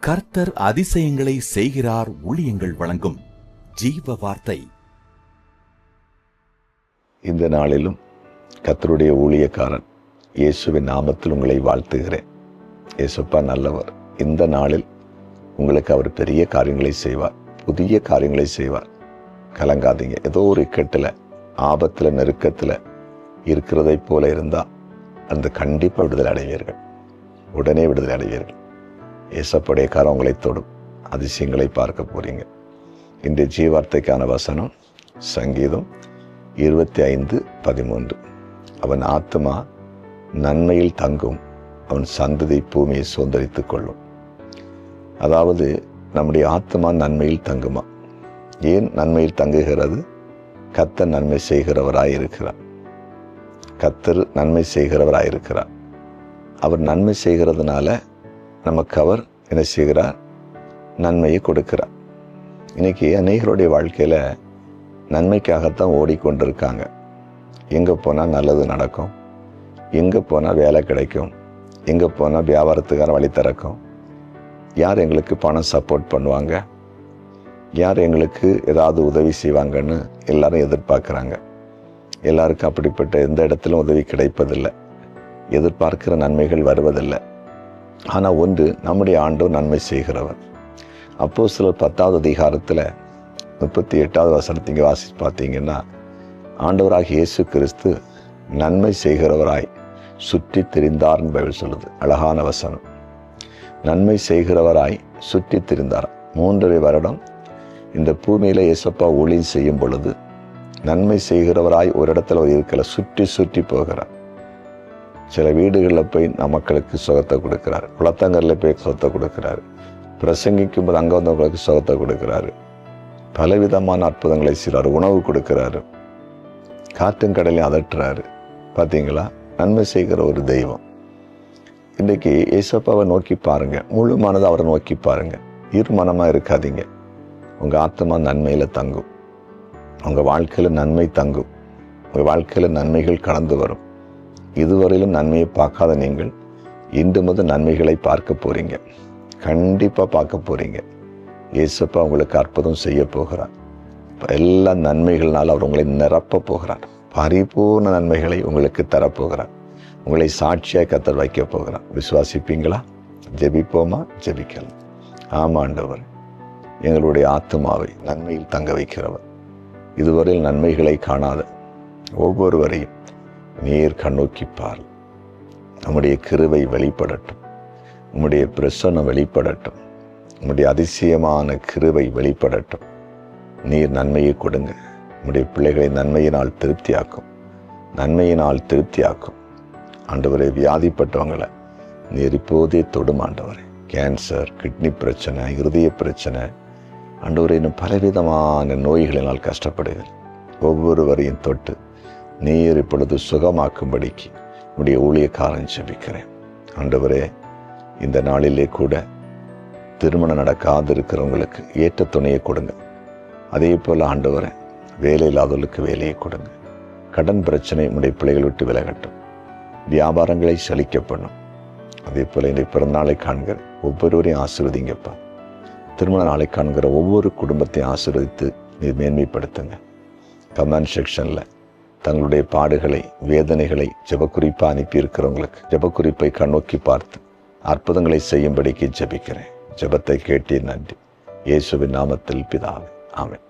கர்த்தர் அதிசயங்களை செய்கிறார் ஊழியங்கள் வழங்கும் ஜீவ வார்த்தை. இந்த நாளிலும் கர்த்தருடைய ஊழியக்காரன் இயேசுவின் நாமத்தில் உங்களை வாழ்த்துகிறேன். இயேசுப்பா நல்லவர். இந்த நாளில் உங்களுக்கு அவர் பெரிய காரியங்களை செய்வார், புதிய காரியங்களை செய்வார். கலங்காதீங்க. ஏதோ ஒரு இக்கட்டில், ஆபத்தில், நெருக்கத்தில் இருக்கிறதை போல இருந்தால் அந்த கண்டிப்பாக விடுதலை அடைவீர்கள். உடனே விடுதலை அடைவீர்கள். இயேசப்புடைய கரம் உங்களை தொடும். அதிசயங்களை பார்க்க போறீங்க. இன்றைய ஜீவார்த்தைக்கான வசனம் சங்கீதம் 25:13. அவன் ஆத்மா நன்மையில் தங்கும், அவன் சந்ததி பூமியை சுதந்தரித்துக் கொள்ளும். அதாவது நம்முடைய ஆத்மா நன்மையில் தங்குமா? ஏன் நன்மையில் தங்குகிறது? கர்த்தர் நன்மை செய்கிறவராயிருக்கிறார். கர்த்தர் நன்மை செய்கிறவராயிருக்கிறார். அவர் நன்மை செய்கிறதுனால நமக்கு அவர் என்ன செய்கிறார்? நன்மையை கொடுக்கிறார். இன்னைக்கு அநேகருடைய வாழ்க்கையில் நன்மைக்காகத்தான் ஓடிக்கொண்டிருக்காங்க. எங்கே போனால் நல்லது நடக்கும், எங்கே போனால் வேலை கிடைக்கும், எங்கே போனால் வியாபாரத்துக்கான வழி திறக்கும், யார் எங்களுக்கு பணம் சப்போர்ட் பண்ணுவாங்க, யார் எங்களுக்கு ஏதாவது உதவி செய்வாங்கன்னு எல்லாரும் எதிர்பார்க்குறாங்க. எல்லாருக்கும் அப்படிப்பட்ட எந்த இடத்திலும் உதவி கிடைப்பதில்லை. எதிர்பார்க்கிற நன்மைகள் வருவதில்லை. ஆனால் ஒன்று, நம்முடைய ஆண்டவர் நன்மை செய்கிறவர். அப்போஸ்தலர் 10வது அதிகாரத்தில் 38வது வசனத்தை இங்கே வாசித்து பார்த்தீங்கன்னா, ஆண்டவராகிய இயேசு கிறிஸ்து நன்மை செய்கிறவராய் சுற்றி திரிந்தார்னு பைபிள் சொல்லுது. அழகான வசனம். நன்மை செய்கிறவராய் சுற்றி திரிந்தார். 3.5 வருடம் இந்த பூமியில் இயேசப்பா ஊழியம் செய்யும் பொழுது நன்மை செய்கிறவராய் ஒரு இடத்துல அவர் இருக்கல, சுற்றி சுற்றி போகிறார். சில வீடுகளில் போய் மக்களுக்கு சுகத்தை கொடுக்கிறாரு, குளத்தங்கரில் போய் சுகத்தை கொடுக்கிறாரு, பிரசங்கிக்கும் போது அங்கே வந்தவங்களுக்கு சுகத்தை கொடுக்கிறாரு, பலவிதமான அற்புதங்களை செய்கிறாரு, உணவு கொடுக்கிறாரு, காற்றும் கடலையும் அதட்டுறாரு. பார்த்தீங்களா? நன்மை செய்கிற ஒரு தெய்வம். இன்றைக்கி இயேசப்பாவை நோக்கி பாருங்க, முழு மனதை அவரை நோக்கி பாருங்க. மனமாக இருக்காதீங்க. உங்கள் ஆத்மா நன்மையில் தங்கும், உங்கள் வாழ்க்கையில் நன்மை தங்கும், உங்கள் வாழ்க்கையில் நன்மைகள் கடந்து வரும். இதுவரையிலும் நன்மையை பார்க்காத நீங்கள் இன்று முதல் நன்மைகளை பார்க்க போறீங்க. கண்டிப்பாக பார்க்க போறீங்க. இயேசப்பா உங்களுக்கு அற்புதம் செய்ய போகிறார். எல்லா நன்மைகள்னால அவர் உங்களை நிரப்ப போகிறார். பரிபூர்ண நன்மைகளை உங்களுக்கு தரப்போகிறார். உங்களை சாட்சியாக கர்த்தர் வைக்க போகிறார். விசுவாசிப்பீங்களா? ஜெபிப்போமா? ஜெபிக்கலாம். ஆமாண்டவர், எங்களுடைய ஆத்மாவை நன்மையில் தங்க வைக்கிறவர். இதுவரையில் நன்மைகளை காணாத ஒவ்வொருவரையும் நீர் கண்ணோக்கி பார். நம்முடைய கிருபை வெளிப்படட்டும், உம்முடைய பிரசன்னம் வெளிப்படட்டும், உம்முடைய அதிசயமான கிருபை வெளிப்படட்டும். நீர் நன்மையை கொடுங்க. உம்முடைய பிள்ளைகளை நன்மையினால் திருப்தியாக்கும், நன்மையினால் திருப்தியாக்கும். ஆண்டவரே, வியாதிப்பட்டவங்களை நீர் இப்போதே தொடும் ஆண்டவரே. கேன்சர், கிட்னி பிரச்சனை, இருதய பிரச்சனை, ஆண்டவரே, இன்னும் பலவிதமான நோய்களினால் கஷ்டப்படுகிறேன். ஒவ்வொருவரையும் தொட்டு நீர் இப்பொழுது சுகமாக்கும்படிக்கு உடைய ஊழியக்காரன் ஜெபிக்கிறேன். ஆண்டவரே, இந்த நாளிலே கூட திருமணம் நடக்காது இருக்கிறவங்களுக்கு ஏற்ற துணையை கொடுங்க. அதே போல் ஆண்டவரே, வேலை இல்லாதவர்களுக்கு வேலையை கொடுங்க. கடன் பிரச்சனை உடைய பிள்ளைகள் விட்டு விலகட்டும். வியாபாரங்களை செழிக்க பண்ணும். அதே போல் இன்றைய பிறந்தநாளை காண்கிற ஒவ்வொருவரையும் ஆசீர்வதிங்கப்பா. திருமண நாளை காண்கிற ஒவ்வொரு குடும்பத்தையும் ஆசீர்வதித்து நீர் மேன்மைப்படுத்துங்க. கமெண்ட் செக்ஷனில் தங்களுடைய பாடுகளை, வேதனைகளை ஜெபக்குறிப்பாக அனுப்பியிருக்கிறவங்களுக்கு ஜெபக்குறிப்பை கண்ணோக்கி பார்த்து அற்புதங்களை செய்யும்படிக்கு ஜெபிக்கிறேன். ஜெபத்தை கேட்டீர், நன்றி. இயேசுவின் நாமத்தில் பிதாவே, ஆமென்.